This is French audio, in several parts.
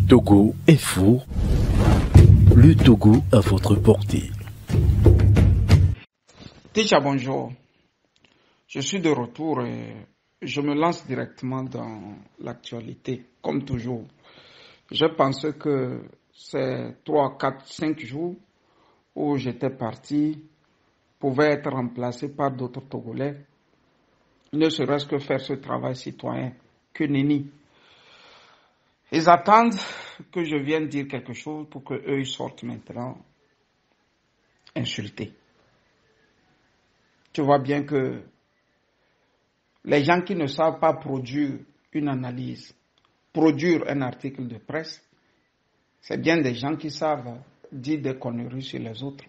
Togo Info, le Togo à votre portée. Ticha, bonjour. Je suis de retour et je me lance directement dans l'actualité, comme toujours. Je pensais que ces 3, 4, 5 jours où j'étais parti pouvaient être remplacés par d'autres Togolais, ne serait-ce que faire ce travail citoyen que nenni. Ils attendent que je vienne dire quelque chose pour qu'eux ils sortent maintenant insultés. Tu vois bien que les gens qui ne savent pas produire une analyse, produire un article de presse, c'est bien des gens qui savent dire des conneries sur les autres.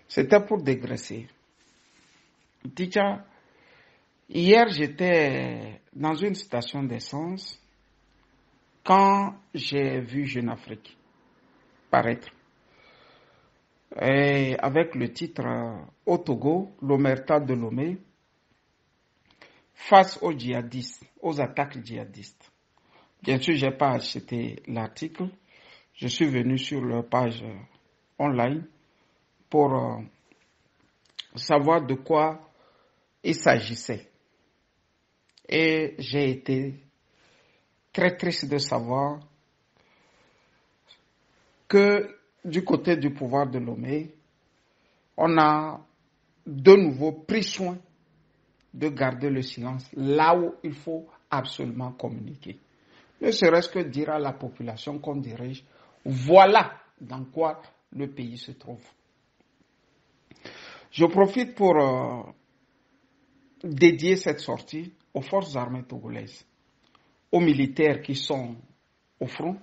C'était pour dégraisser. Ticha, hier j'étais dans une station d'essence quand j'ai vu Jeune Afrique paraître. Et avec le titre au Togo, l'omerta de Lomé face aux djihadistes, aux attaques djihadistes. Bien sûr, je n'ai pas acheté l'article. Je suis venu sur leur page online pour savoir de quoi il s'agissait. Et j'ai été très triste de savoir que du côté du pouvoir de Lomé, on a de nouveau pris soin de garder le silence là où il faut absolument communiquer. Ne serait-ce que dire à la population qu'on dirige, voilà dans quoi le pays se trouve. Je profite pour dédier cette sortie aux forces armées togolaises, aux militaires qui sont au front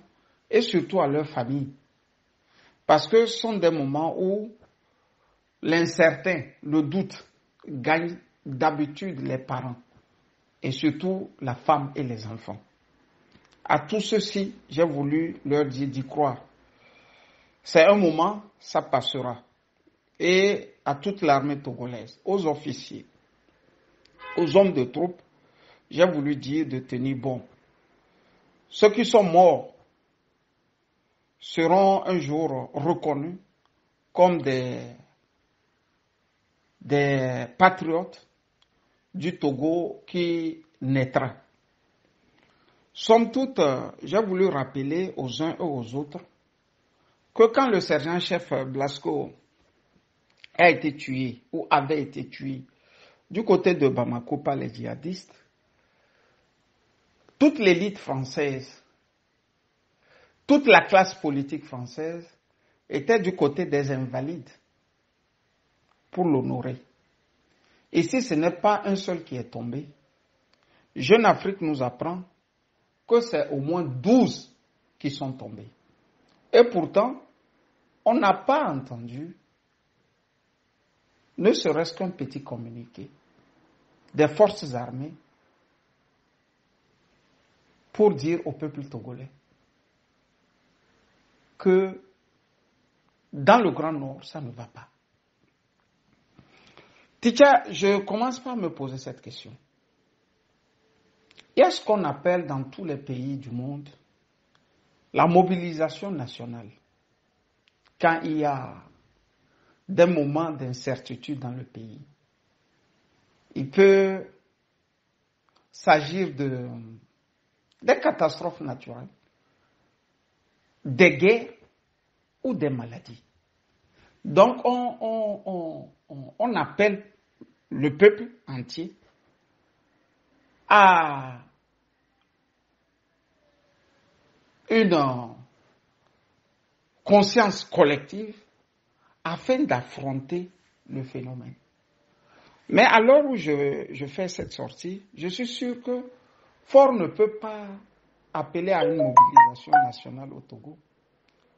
et surtout à leurs familles. Parce que ce sont des moments où l'incertain, le doute, gagne d'habitude les parents et surtout la femme et les enfants. À tous ceux-ci, j'ai voulu leur dire d'y croire. C'est un moment, ça passera. Et à toute l'armée togolaise, aux officiers, aux hommes de troupes, j'ai voulu dire de tenir bon. Ceux qui sont morts seront un jour reconnus comme des patriotes du Togo qui naîtra. Somme toute, j'ai voulu rappeler aux uns et aux autres que quand le sergent-chef Blasco a été tué ou avait été tué du côté de Bamako par les djihadistes, toute l'élite française, toute la classe politique française était du côté des invalides pour l'honorer. Et si ce n'est pas un seul qui est tombé, Jeune Afrique nous apprend que c'est au moins 12 qui sont tombés. Et pourtant, on n'a pas entendu, ne serait-ce qu'un petit communiqué des forces armées pour dire au peuple togolais que dans le Grand Nord, ça ne va pas. Ticha, je commence par me poser cette question. Il y a ce qu'on appelle dans tous les pays du monde la mobilisation nationale. Quand il y a des moments d'incertitude dans le pays, il peut s'agir des catastrophes naturelles, des guerres ou des maladies. Donc on appelle le peuple entier à une conscience collective afin d'affronter le phénomène. Mais à l'heure où je fais cette sortie, je suis sûr que Fort ne peut pas appeler à une mobilisation nationale au Togo.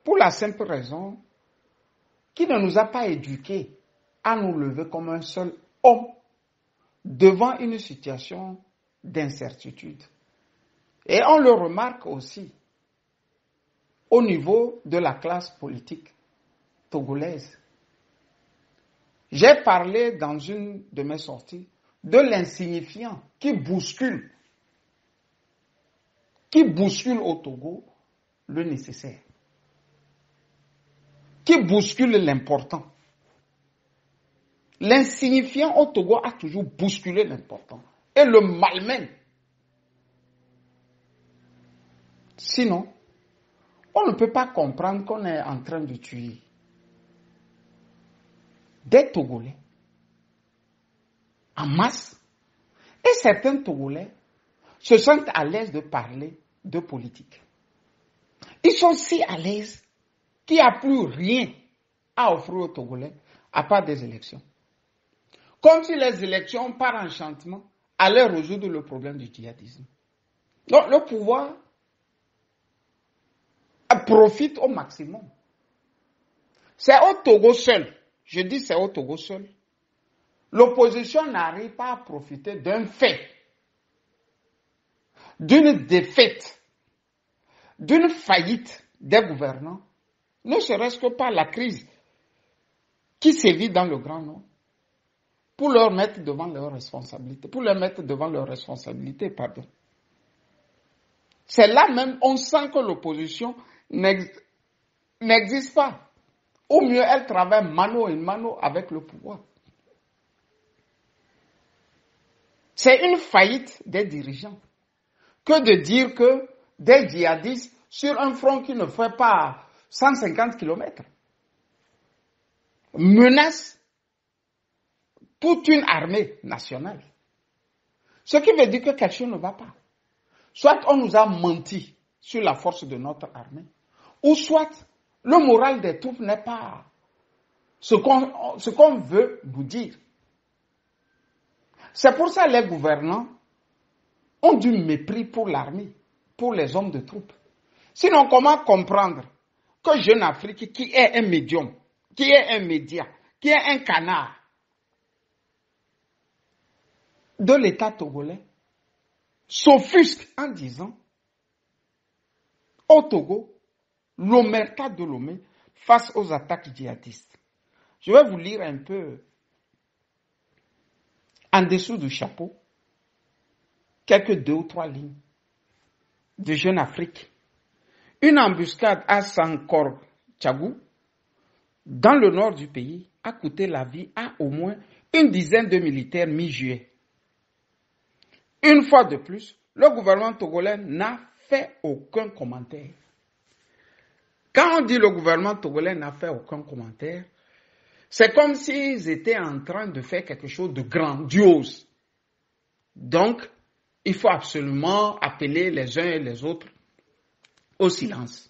Pour la simple raison qu'il ne nous a pas éduqués à nous lever comme un seul homme devant une situation d'incertitude. Et on le remarque aussi au niveau de la classe politique togolaise. J'ai parlé dans une de mes sorties de l'insignifiant qui bouscule au Togo le nécessaire, qui bouscule l'important. L'insignifiant au Togo a toujours bousculé l'important et le malmène. Sinon, on ne peut pas comprendre qu'on est en train de tuer des Togolais en masse. Et certains Togolais se sentent à l'aise de parler de politique. Ils sont si à l'aise qu'il n'y a plus rien à offrir aux Togolais à part des élections. Comme si les élections, par enchantement, allaient résoudre le problème du djihadisme. Donc le pouvoir profite au maximum. C'est au Togo seul, je dis c'est au Togo seul, l'opposition n'arrive pas à profiter d'un fait, d'une défaite, d'une faillite des gouvernants, ne serait-ce que par la crise qui sévit dans le Grand Nord, pour leur mettre devant leurs responsabilités, C'est là même, on sent que l'opposition n'existe pas. Au mieux, elle travaille mano à mano avec le pouvoir. C'est une faillite des dirigeants que de dire que des djihadistes sur un front qui ne fait pas 150 km menacent toute une armée nationale. Ce qui veut dire que quelque chose ne va pas. Soit on nous a menti sur la force de notre armée, ou soit le moral des troupes n'est pas ce qu'on veut nous dire. C'est pour ça que les gouvernants ont du mépris pour l'armée, pour les hommes de troupes. Sinon, comment comprendre que Jeune Afrique, qui est un médium, qui est un média, qui est un canard de l'État togolais, s'offusque en disant au Togo, l'omerta de Lomé face aux attaques djihadistes. Je vais vous lire un peu en dessous du chapeau, quelques 2 ou 3 lignes de Jeune Afrique. Une embuscade à Sankor Tchagou, dans le nord du pays, a coûté la vie à au moins une dizaine de militaires mi-juillet. Une fois de plus, le gouvernement togolais n'a fait aucun commentaire. Quand on dit le gouvernement togolais n'a fait aucun commentaire, c'est comme s'ils étaient en train de faire quelque chose de grandiose. Donc, il faut absolument appeler les uns et les autres au silence.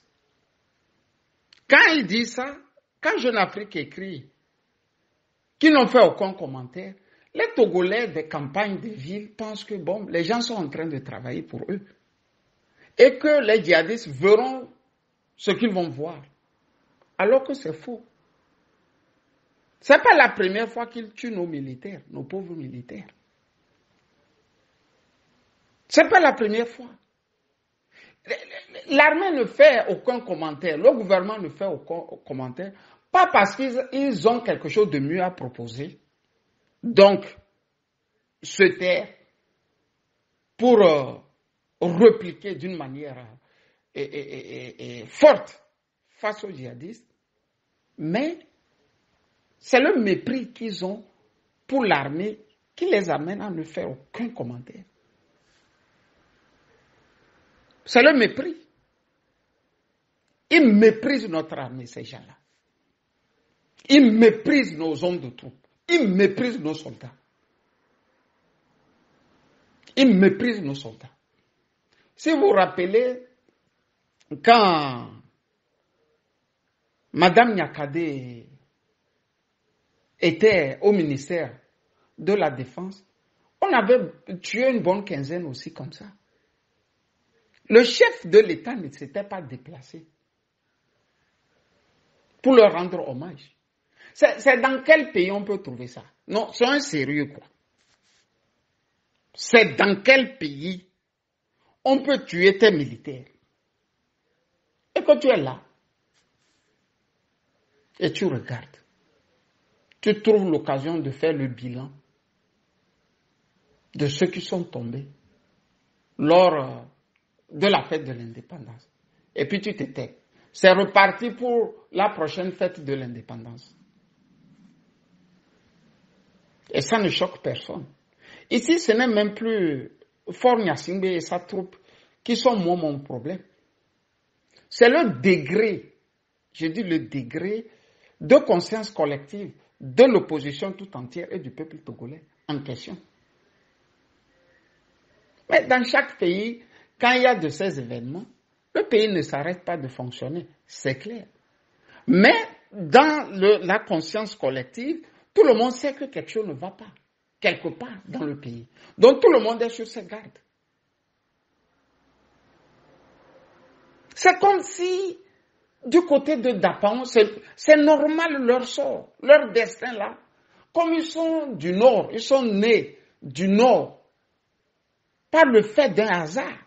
Quand il dit ça, quand Jeune Afrique écrit qu'ils n'ont fait aucun commentaire, les Togolais des campagnes de ville pensent que bon, les gens sont en train de travailler pour eux et que les djihadistes verront ce qu'ils vont voir. Alors que c'est faux. Ce n'est pas la première fois qu'ils tuent nos militaires, nos pauvres militaires. Ce n'est pas la première fois. L'armée ne fait aucun commentaire, le gouvernement ne fait aucun commentaire, pas parce qu'ils ont quelque chose de mieux à proposer. Donc, se taire pour répliquer d'une manière forte face aux djihadistes, mais c'est le mépris qu'ils ont pour l'armée qui les amène à ne faire aucun commentaire. C'est le mépris. Ils méprisent notre armée, ces gens-là. Ils méprisent nos hommes de troupes. Ils méprisent nos soldats. Ils méprisent nos soldats. Si vous vous rappelez, quand Madame Nyakade était au ministère de la Défense, on avait tué une bonne quinzaine aussi comme ça. Le chef de l'État ne s'était pas déplacé pour leur rendre hommage. C'est dans quel pays on peut trouver ça? Non, c'est un sérieux quoi. C'est dans quel pays on peut tuer tes militaires? Et quand tu es là, et tu regardes, tu trouves l'occasion de faire le bilan de ceux qui sont tombés lors de la fête de l'indépendance. Et puis tu te tais. C'est reparti pour la prochaine fête de l'indépendance. Et ça ne choque personne. Ici, ce n'est même plus Faure Gnassingbé et sa troupe qui sont moi mon problème. C'est le degré, je dis le degré de conscience collective de l'opposition tout entière et du peuple togolais en question. Mais dans chaque pays, quand il y a de ces événements, le pays ne s'arrête pas de fonctionner, c'est clair. Mais dans la conscience collective, tout le monde sait que quelque chose ne va pas, quelque part dans le pays. Donc tout le monde est sur ses gardes. C'est comme si, du côté de Dapan, c'est normal leur sort, leur destin là. Comme ils sont du Nord, ils sont nés du Nord, par le fait d'un hasard,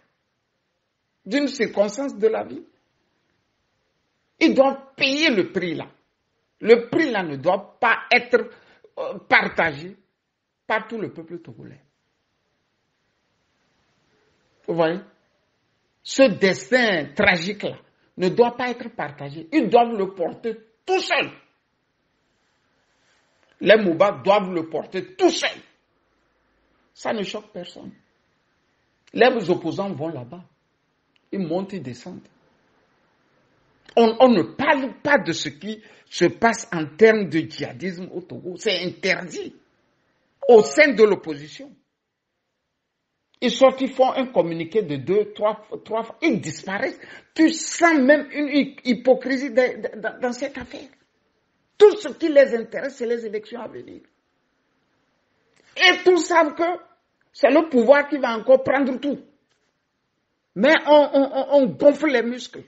d'une circonstance de la vie. Ils doivent payer le prix là. Le prix là ne doit pas être partagé par tout le peuple togolais. Vous voyez? Ce destin tragique là ne doit pas être partagé. Ils doivent le porter tout seuls. Les Mouba doivent le porter tout seuls. Ça ne choque personne. Les opposants vont là-bas. Ils montent, ils descendent. On ne parle pas de ce qui se passe en termes de djihadisme au Togo. C'est interdit au sein de l'opposition. Ils sortent, ils font un communiqué de 2, 3 fois, ils disparaissent. Tu sens même une hypocrisie dans cette affaire. Tout ce qui les intéresse, c'est les élections à venir. Et tous savent que c'est le pouvoir qui va encore prendre tout. Mais on gonfle les muscles.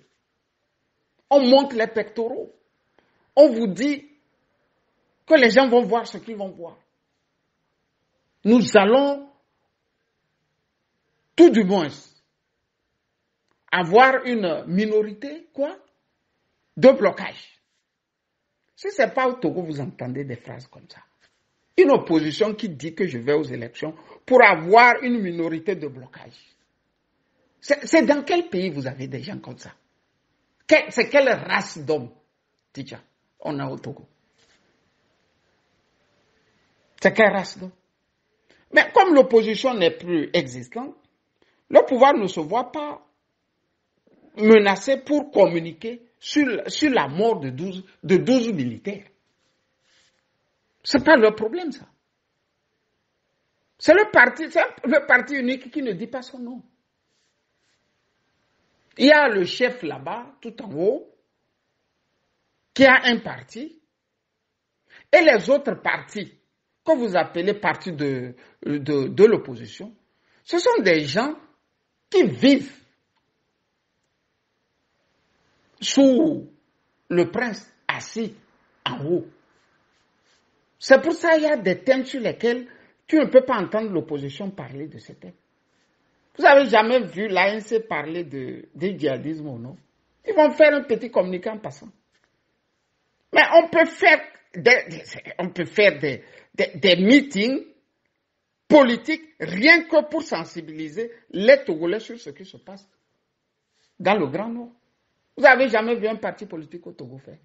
On monte les pectoraux. On vous dit que les gens vont voir ce qu'ils vont voir. Nous allons, tout du moins, avoir une minorité, de blocage. Si ce n'est pas au Togo, vous entendez des phrases comme ça. Une opposition qui dit que je vais aux élections pour avoir une minorité de blocage. C'est dans quel pays vous avez des gens comme ça? C'est quelle race d'hommes, Tidja, on a au Togo? C'est quelle race d'hommes? Mais comme l'opposition n'est plus existante, le pouvoir ne se voit pas menacé pour communiquer sur la mort de 12 militaires. Ce n'est pas leur problème, ça. C'est le parti unique qui ne dit pas son nom. Il y a le chef là-bas, tout en haut, qui a un parti, et les autres partis, que vous appelez partis de l'opposition, ce sont des gens qui vivent sous le prince assis en haut. C'est pour ça qu'il y a des thèmes sur lesquels tu ne peux pas entendre l'opposition parler de ces thèmes. Vous n'avez jamais vu l'ANC parler de djihadisme ou non? Ils vont faire un petit communiqué en passant. Mais on peut faire des meetings politiques rien que pour sensibiliser les Togolais sur ce qui se passe dans le Grand Nord. Vous n'avez jamais vu un parti politique au Togo faire?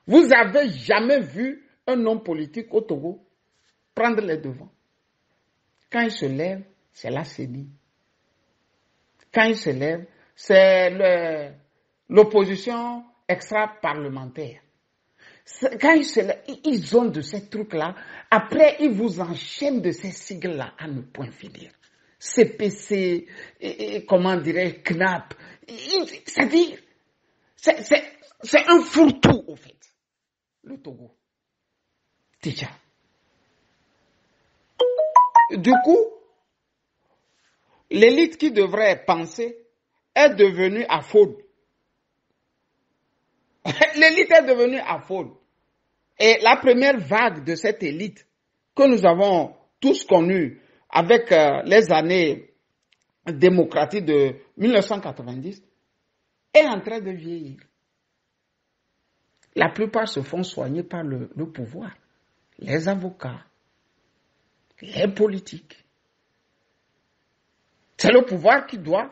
Vous n'avez jamais vu un homme politique au Togo prendre les devants? Quand il se lève, c'est la CENI. Quand il se lève, c'est l'opposition extra-parlementaire. Quand ils se lèvent, ils ont de ces trucs-là. Après, ils vous enchaînent de ces sigles-là à ne point finir. CPC, comment dirais-je, CNAP. C'est-à-dire, c'est un fourre-tout, au fait, le Togo. Déjà. Du coup, l'élite qui devrait penser est devenue aphone. L'élite est devenue aphone. Et la première vague de cette élite que nous avons tous connue avec les années démocratiques de 1990 est en train de vieillir. La plupart se font soigner par le pouvoir, les avocats, les politiques. C'est le pouvoir qui doit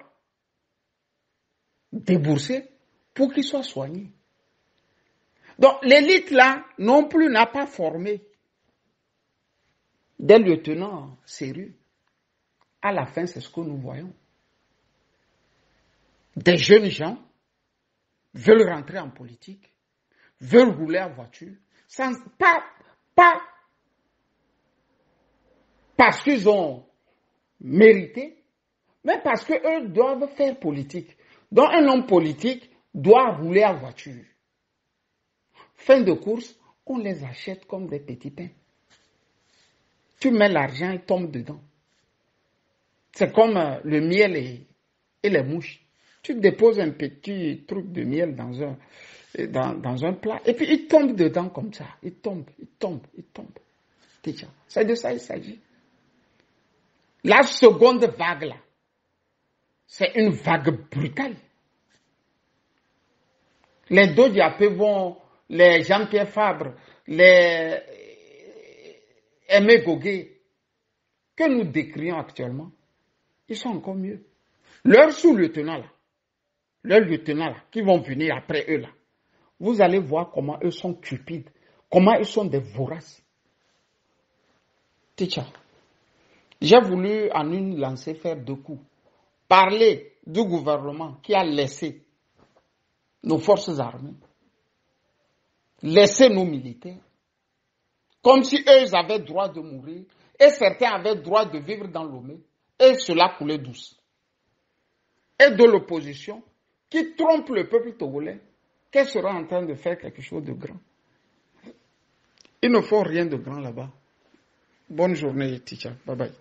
débourser pour qu'ils soient soignés. Donc l'élite là non plus n'a pas formé des lieutenants sérieux. À la fin, c'est ce que nous voyons. Des jeunes gens veulent rentrer en politique, veulent rouler en voiture, pas parce qu'ils ont mérité, mais parce qu'eux doivent faire politique. Donc un homme politique doit rouler en voiture. Fin de course, on les achète comme des petits pains. Tu mets l'argent, il tombe dedans. C'est comme le miel et les mouches. Tu déposes un petit truc de miel dans un plat et puis il tombe dedans comme ça. Il tombe. C'est de ça il s'agit. La seconde vague là, c'est une vague brutale. Les Dodiapé vont, les Jean-Pierre Fabre, les Aimé Goguet, que nous décrions actuellement, ils sont encore mieux. Leurs sous-lieutenants là, qui vont venir après eux là, vous allez voir comment eux sont cupides, comment ils sont des voraces. Teacher, j'ai voulu en une lancée faire 2 coups. Parler du gouvernement qui a laissé nos forces armées, laissé nos militaires, comme si eux avaient droit de mourir et certains avaient droit de vivre dans l'Omé et cela coulait douce. Et de l'opposition qui trompe le peuple togolais, qu'elle sera en train de faire quelque chose de grand. Il ne faut rien de grand là-bas. Bonne journée, teacher. Bye bye.